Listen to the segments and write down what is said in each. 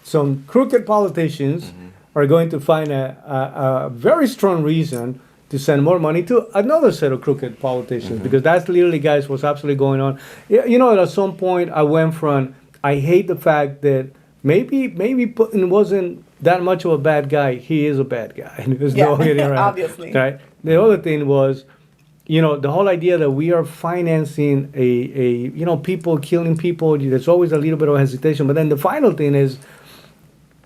some crooked politicians are going to find a very strong reason to send more money to another set of crooked politicians, because that's literally, guys, what's absolutely going on. You know, at some point, I went from, I hate the fact that maybe Putin wasn't that much of a bad guy. He is a bad guy. There's no getting around. Obviously. Right? The other thing was, you know, the whole idea that we are financing you know, people killing people, there's always a little bit of hesitation. But then the final thing is,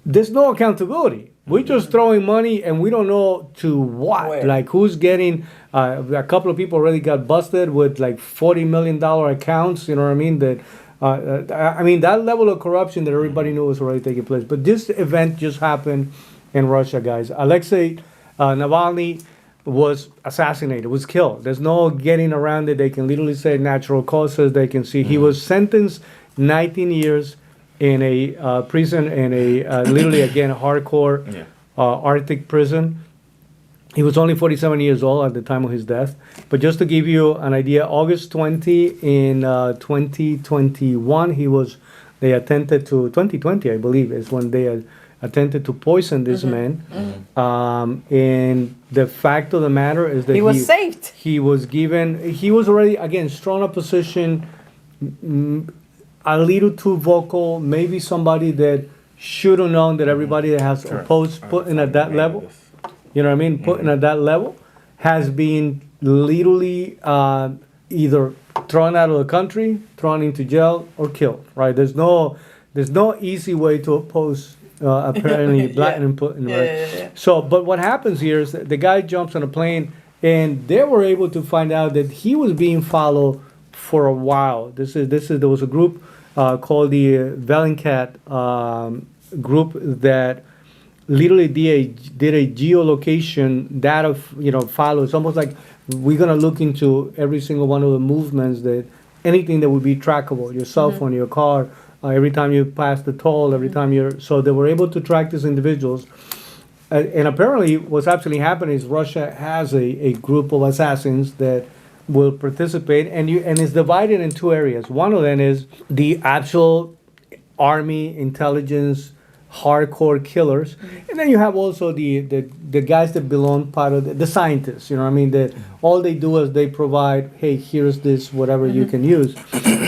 there's no accountability. We're just throwing money and we don't know to what. Where? Like, who's getting, a couple of people already got busted with like $40 million accounts, you know what I mean? That, I mean, that level of corruption that everybody knew was already taking place. But this event just happened in Russia, guys. Alexei Navalny was assassinated, was killed. There's no getting around it. They can literally say natural causes. They can see he was sentenced 19 years in a prison, in a literally, again, hardcore Arctic prison. He was only 47 years old at the time of his death. But just to give you an idea, August 20 in 2021, they attempted to, 2020, I believe, is when they attempted to poison this man. And the fact of the matter is that He was saved. He was already, again, strong opposition, a little too vocal, maybe somebody that should have known that everybody that has opposed Putin at that level, you know what I mean, Putin at that level, has been literally either thrown out of the country, thrown into jail, or killed, right? There's no easy way to oppose apparently Vladimir Putin, right? Yeah. So, but what happens here is that the guy jumps on a plane, and they were able to find out that he was being followed for a while. There was a group called the Bellingcat group that literally did a geolocation data, follow. It's almost like we're gonna look into every single one of the movements, that anything that would be trackable, your cell phone, your car, every time you pass the toll, every time so they were able to track these individuals. And apparently what's actually happening is Russia has a group of assassins that will participate, and it's divided in two areas. One of them is the actual army intelligence hardcore killers, and then you have also the guys that belong part of the scientists, you know what I mean, that all they do is they provide, hey, here's this whatever you can use.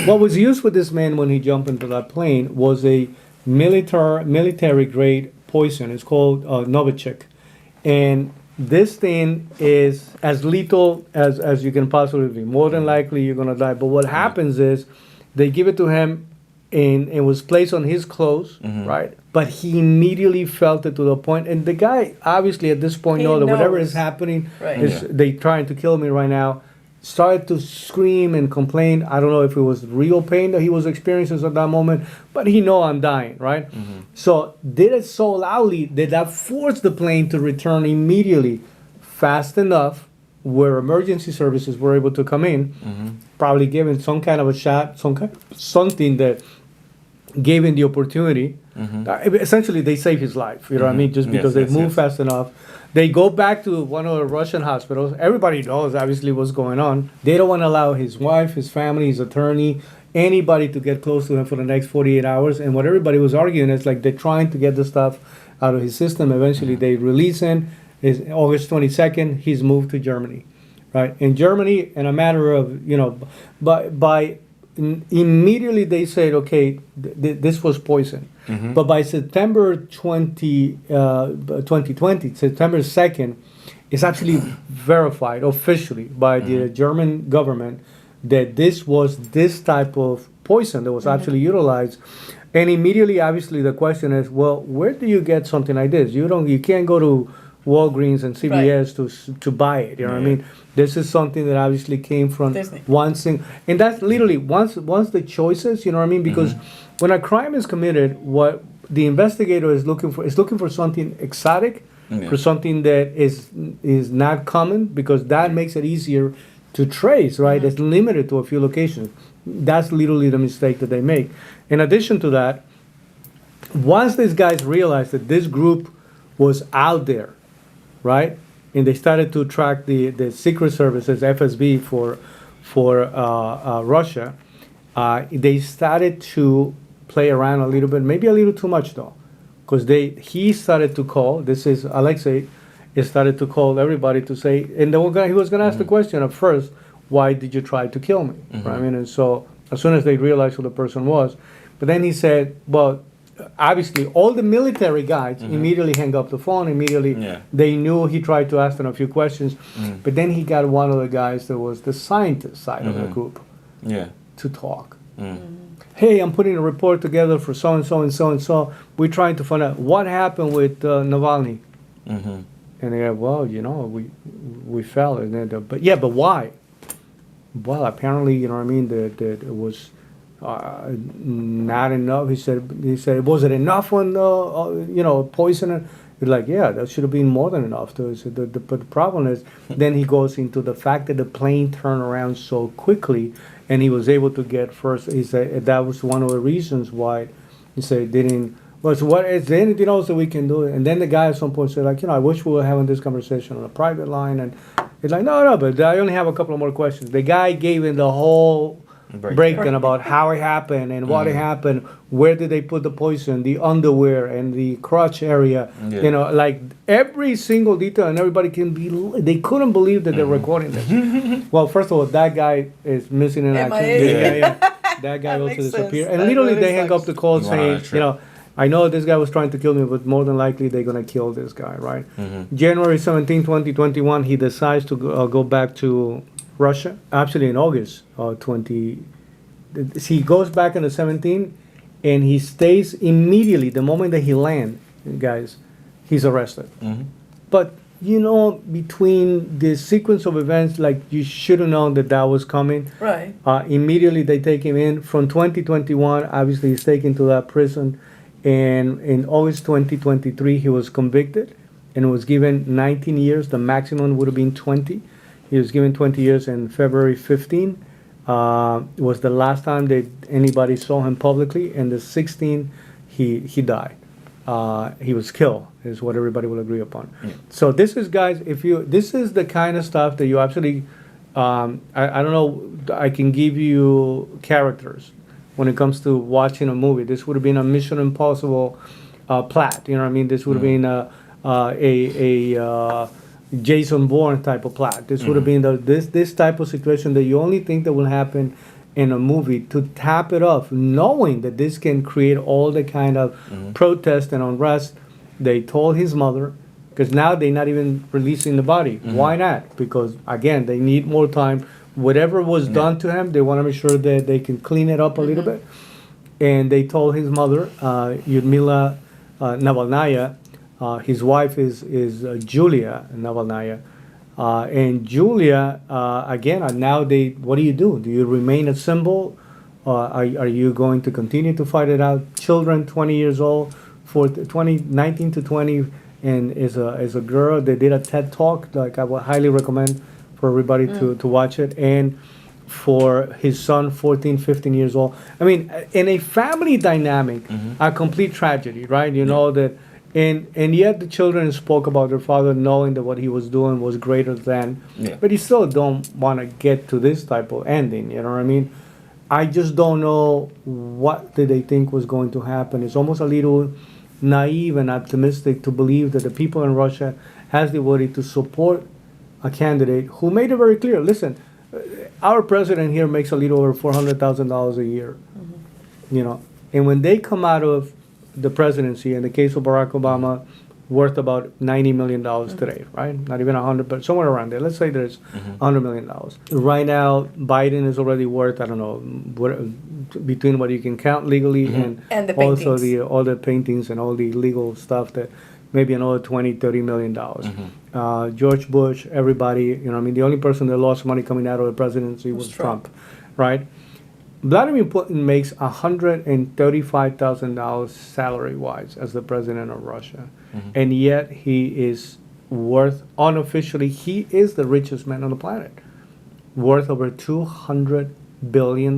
What was used with this man when he jumped into that plane was a military grade poison. It's called Novichok, and this thing is as lethal as you can possibly be. More than likely, you're going to die. But what happens is they give it to him, and it was placed on his clothes, right? But he immediately felt it to the point. And the guy, obviously, at this point, know that whatever is happening, they trying to kill me right now, started to scream and complain. I don't know if it was real pain that he was experiencing at that moment, but he know I'm dying, right? So did it so loudly that forced the plane to return immediately, fast enough, where emergency services were able to come in, probably giving some kind of a shot, something that gave him the opportunity. Essentially, they saved his life, you know what I mean, just because they moved fast enough. They go back to one of the Russian hospitals. Everybody knows, obviously, what's going on. They don't want to allow his wife, his family, his attorney, anybody to get close to him for the next 48 hours. And what everybody was arguing is like they're trying to get the stuff out of his system. Eventually, they release him. It's August 22nd. He's moved to Germany, right? In Germany, in a matter of, immediately they said, okay, this was poison. But by September 2020, September 2nd, it's actually verified officially by the German government that this was this type of poison that was actually utilized. And immediately, obviously, the question is, well, where do you get something like this? You can't go to Walgreens and CVS to buy it. You know what I mean? This is something that obviously came from one thing, and that's literally once the choices. You know what I mean? Because when a crime is committed, what the investigator is looking for something exotic, for something that is not common, because that makes it easier to trace. Right? It's limited to a few locations. That's literally the mistake that they make. In addition to that, once these guys realized that this group was out there, right? And they started to track the secret services, FSB for Russia. They started to play around a little bit, maybe a little too much though, because he started to call. This is Alexei. He started to call everybody to say, and he was going to ask the question at first, why did you try to kill me? Right? I mean, and so as soon as they realized who the person was, but then he said, well, obviously all the military guys immediately hang up the phone. Immediately, they knew he tried to ask them a few questions, but then he got one of the guys that was the scientist side of the group to talk. Hey, I'm putting a report together for so and so and so and so. We're trying to find out what happened with Navalny. And they go, well, we fell. And then, but why? Well, apparently, you know what I mean, that it was not enough. He said, was it enough on, poison? He's like, yeah, that should have been more than enough. But the problem is, then he goes into the fact that the plane turned around so quickly, and he was able to get first. He said that was one of the reasons why he said it didn't. Well, so what is there anything else that we can do? And then the guy at some point said, like, I wish we were having this conversation on a private line. And he's like, no, but I only have a couple of more questions. The guy gave him the whole breakdown about how it happened and what happened, where did they put the poison, the underwear and the crotch area, like every single detail, and everybody they couldn't believe that they're recording this. Well, first of all, that guy is missing in action. That guy also disappeared. And literally they hang up the call saying, I know this guy was trying to kill me, but more than likely they're going to kill this guy, right? January 17, 2021, he decides to go back to Russia. Actually, in August 20, he goes back in the 17, and he stays immediately. The moment that he lands, guys, he's arrested. But, between the sequence of events, like, you should have known that was coming. Right. Immediately they take him in. From 2021, obviously he's taken to that prison. And in August 2023, he was convicted and was given 19 years. The maximum would have been 20. He was given 20 years, and February 15 was the last time that anybody saw him publicly. And the 16, he died. He was killed, is what everybody will agree upon. So this is, guys, this is the kind of stuff that you actually, I don't know, I can give you characters. When it comes to watching a movie, this would have been a Mission Impossible plot. You know what I mean? This would have been a Jason Bourne type of plot. This would have been this type of situation that you only think that will happen in a movie, to tap it off, knowing that this can create all the kind of protest and unrest. They told his mother, because now they're not even releasing the body. Why not? Because, again, they need more time. Whatever was done to him, they want to make sure that they can clean it up a little bit. And they told his mother, Yudmila Navalnaya, his wife is Julia Navalnaya. And Julia, again, now what do? Do you remain a symbol? Are you going to continue to fight it out? Children, 20 years old, 19 to 20, and is a girl. They did a TED Talk, like I would highly recommend for everybody to watch it. And for his son, 14, 15 years old. I mean, in a family dynamic, a complete tragedy, right? You know that, and yet the children spoke about their father, knowing that what he was doing was greater than, but you still don't want to get to this type of ending, you know what I mean? I just don't know what did they think was going to happen. It's almost a little naive and optimistic to believe that the people in Russia has the ability to support a candidate who made it very clear. Listen, our president here makes a little over $400,000 a year, and when they come out of the presidency, in the case of Barack Obama, worth about $90 million today, right? Not even 100, but somewhere around there. Let's say there's $100 million. Right now, Biden is already worth, I don't know, between what you can count legally and the also paintings. all the paintings and all the legal stuff, that maybe another $20-30 million. George Bush, everybody, the only person that lost money coming out of the presidency was Trump, right? Vladimir Putin makes $135,000 salary-wise as the president of Russia, and yet he is unofficially, he is the richest man on the planet, worth over $200 billion,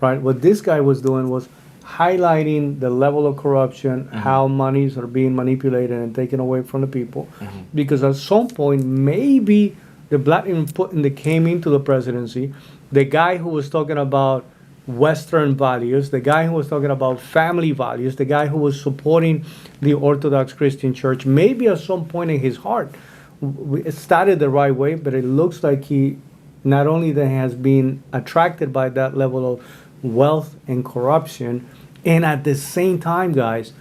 right? What this guy was doing was highlighting the level of corruption, how monies are being manipulated and taken away from the people, because at some point, maybe the Vladimir Putin that came into the presidency, the guy who was talking about Western values, the guy who was talking about family values, the guy who was supporting the Orthodox Christian Church, maybe at some point in his heart, it started the right way, but it looks like he not only that has been attracted by that level of wealth and corruption, and at the same time, guys,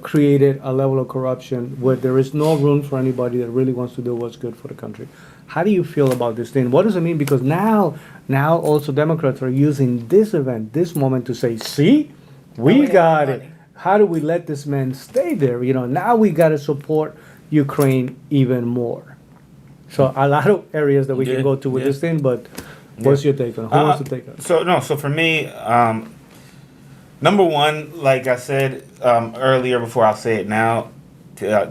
created a level of corruption where there is no room for anybody that really wants to do what's good for the country. How do you feel about this thing? What does it mean? Because now also Democrats are using this event, this moment to say, see, we got it. How do we let this man stay there? Now we got to support Ukraine even more. So a lot of areas that we can go to with this thing, but what's your take on it? Who wants to take it? So for me, number one, like I said earlier, before I'll say it now,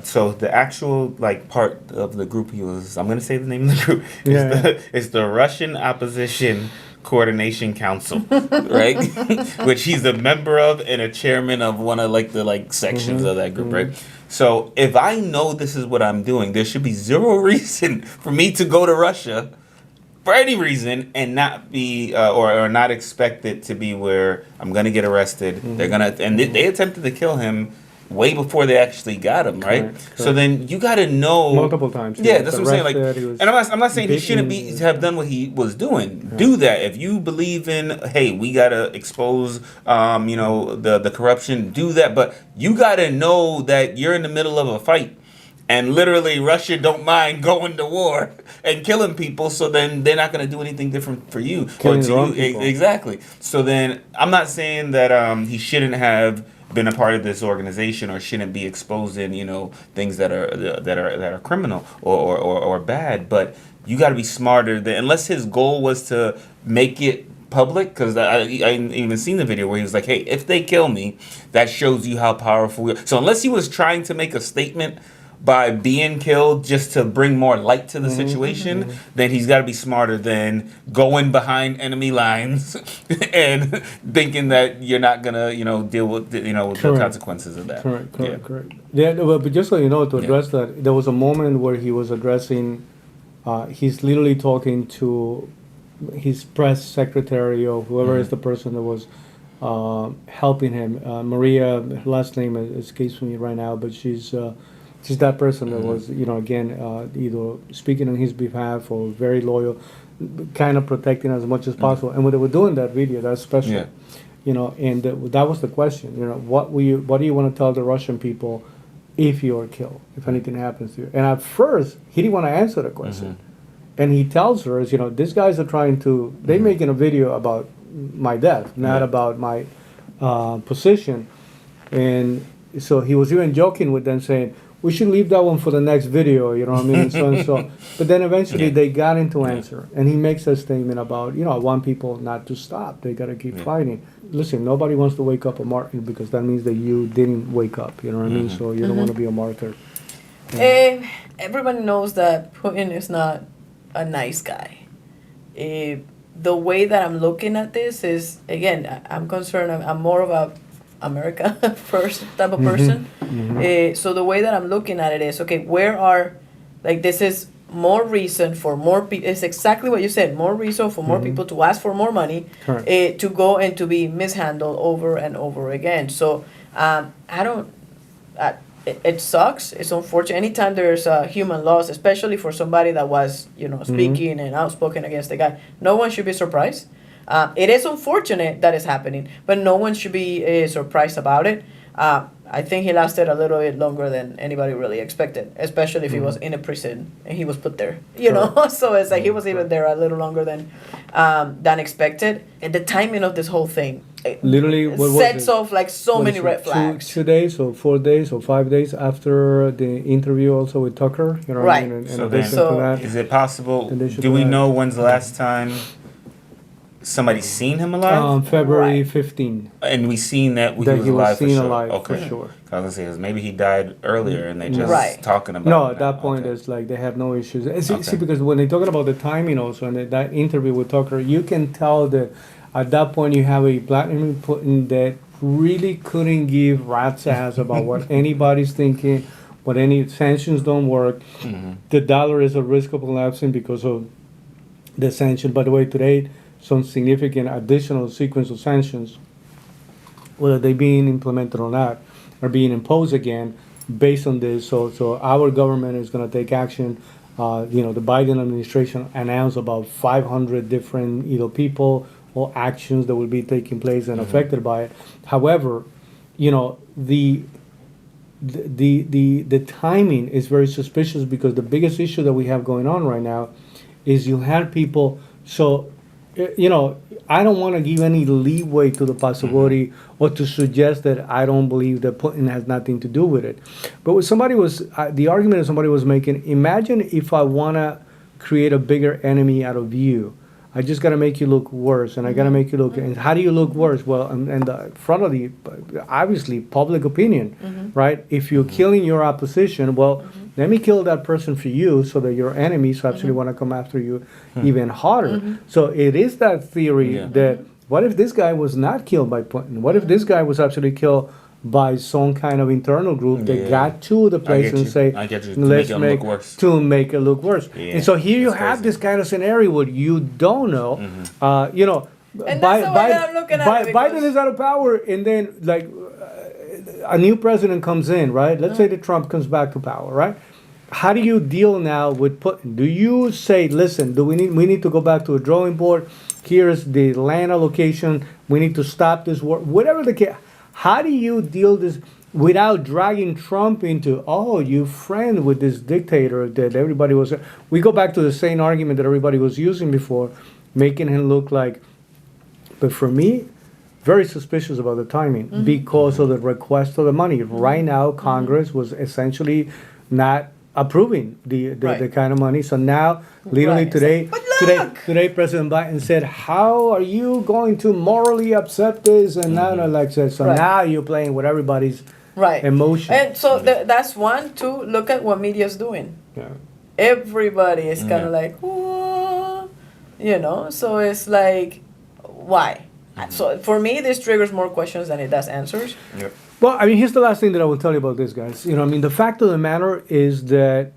so the actual part of the group he was, I'm going to say the name of the group, is the Russian Opposition Coordination Council, right? Which he's a member of and a chairman of one of the sections of that group, right? So if I know this is what I'm doing, there should be zero reason for me to go to Russia for any reason and not be or not expect it to be where I'm gonna get arrested. They're gonna they attempted to kill him way before they actually got him, right? Correct. So then you got to know multiple times. Yeah, that's what I'm saying. And I'm not saying he shouldn't have done what he was doing. Yeah. Do that if you believe in. Hey, we got to expose, the corruption. Do that, but you got to know that you're in the middle of a fight. And literally, Russia don't mind going to war and killing people. So then they're not going to do anything different for you or to you. Exactly. So then I'm not saying that he shouldn't have been a part of this organization or shouldn't be exposing things that are criminal or bad. But you got to be smarter. Unless his goal was to make it public, because I even seen the video where he was like, hey, if they kill me, that shows you how powerful we are. So unless he was trying to make a statement by being killed just to bring more light to the situation, then he's got to be smarter than going behind enemy lines and thinking that you're not gonna deal with the consequences of that. Correct. Yeah, but just so you know, to address that, there was a moment where he was addressing. He's literally talking to his press secretary or whoever is the person that was helping him. Maria, her last name escapes me right now, but she's that person that was, either speaking on his behalf or very loyal, kind of protecting as much as possible. And when they were doing that video, that's special, and that was the question, what do you want to tell the Russian people if you are killed, if anything happens to you? And at first, he didn't want to answer the question. And he tells her, these guys are trying to, they're making a video about my death, not about my position. And so he was even joking with them saying, we should leave that one for the next video, you know what I mean, so and so. But then eventually they got into answer, and he makes a statement about, I want people not to stop. They got to keep fighting. Listen, nobody wants to wake up a martyr because that means that you didn't wake up, you know what I mean? So you don't want to be a martyr. Everybody knows that Putin is not a nice guy. The way that I'm looking at this is, again, I'm concerned, I'm more of a America first type of person. So the way that I'm looking at it is, okay, this is more reason for more people. It's exactly what you said, more reason for more people to ask for more money, to go and to be mishandled over and over again. So it sucks. It's unfortunate. Anytime there's a human loss, especially for somebody that was, speaking and outspoken against the guy, no one should be surprised. It is unfortunate that it's happening, but no one should be surprised about it. I think he lasted a little bit longer than anybody really expected, especially if he was in a prison and he was put there, So it's like he was even there a little longer than expected. And the timing of this whole thing literally sets off so many red flags. 2 days or 4 days or 5 days after the interview also with Tucker, right? And so is it possible? Do we know when's the last time somebody seen him alive? February 15. And we seen that he was alive for sure. For sure. I was gonna say maybe he died earlier and they just talking about. No, at that point it's like they have no issues. See, because when they're talking about the timing also and that interview with Tucker, you can tell that at that point you have a Vladimir Putin that really couldn't give rat's ass about what anybody's thinking, what any sanctions don't work. The dollar is at risk of collapsing because of the sanction. By the way, today some significant additional sequence of sanctions, whether they being implemented or not, are being imposed again based on this. So our government is going to take action. The Biden administration announced about 500 different people or actions that will be taking place and affected by it. However, the timing is very suspicious because the biggest issue that we have going on right now is you had people. So, I don't want to give any leeway to the possibility or to suggest that I don't believe that Putin has nothing to do with it. But what the argument that somebody was making, imagine if I want to create a bigger enemy out of you. I just got to make you look worse, and I got to make you look. And how do you look worse? Well, in the front of the, obviously, public opinion, right? If you're killing your opposition, well, let me kill that person for you, so that your enemies actually want to come after you even harder. So it is that theory that what if this guy was not killed by Putin? What if this guy was actually killed by some kind of internal group that got to the place and say, let's make it look worse. Yeah. And so here you have this kind of scenario where you don't know, and that's the way that I'm looking at it. Biden is out of power, and then a new president comes in, right? Let's say that Trump comes back to power, right? How do you deal now with Putin? Do you say, listen, we need to go back to a drawing board? Here's the land allocation. We need to stop this war. Whatever the case. How do you deal this without dragging Trump into, you friend with this dictator that everybody was... We go back to the same argument that everybody was using before, making him look like... But for me, very suspicious about the timing because of the request of the money. Right now, Congress was essentially not approving the kind of money. So now, literally today, President Biden said, "How are you going to morally accept this?" And now, like that. So now you're playing with everybody's emotion. And so that's one. Two, look at what media is doing. Yeah. Everybody is kind of like, whoa, So it's like, why? So for me, this triggers more questions than it does answers. Yep. Well, here's the last thing that I will tell you about this, guys. The fact of the matter is that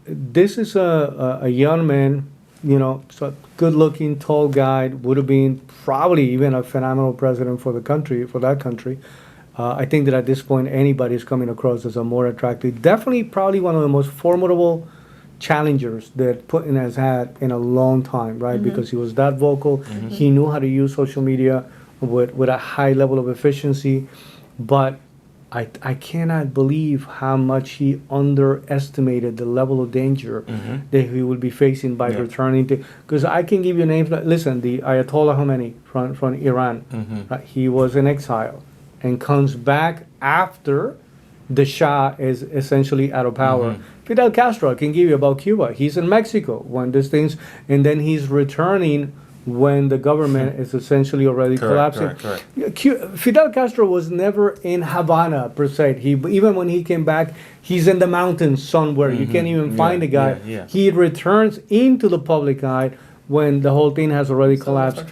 this is a young man, so good-looking, tall guy, would have been probably even a phenomenal president for that country. I think that at this point, anybody is coming across as a more attractive, definitely probably one of the most formidable challengers that Putin has had in a long time, right? Because he was that vocal. He knew how to use social media with a high level of efficiency. But I cannot believe how much he underestimated the level of danger that he would be facing by returning to. Because I can give you names. Listen, the Ayatollah Khomeini from Iran, right? He was in exile and comes back after the Shah is essentially out of power. Fidel Castro, I can give you about Cuba. He's in Mexico when these things, and then he's returning when the government is essentially already collapsing. Correct. Fidel Castro was never in Havana, per se. Even when he came back, he's in the mountains somewhere. You can't even find the guy. He returns into the public eye when the whole thing has already collapsed.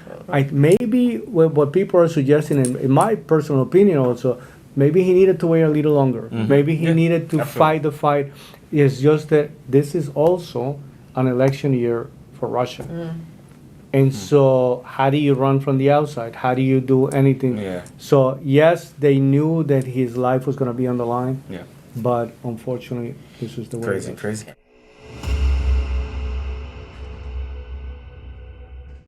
Maybe what people are suggesting, in my personal opinion also, maybe he needed to wait a little longer. Maybe he needed to fight the fight. It's just that this is also an election year for Russia. And so how do you run from the outside? How do you do anything? So yes, they knew that his life was going to be on the line. But unfortunately, this is the way it is. Crazy.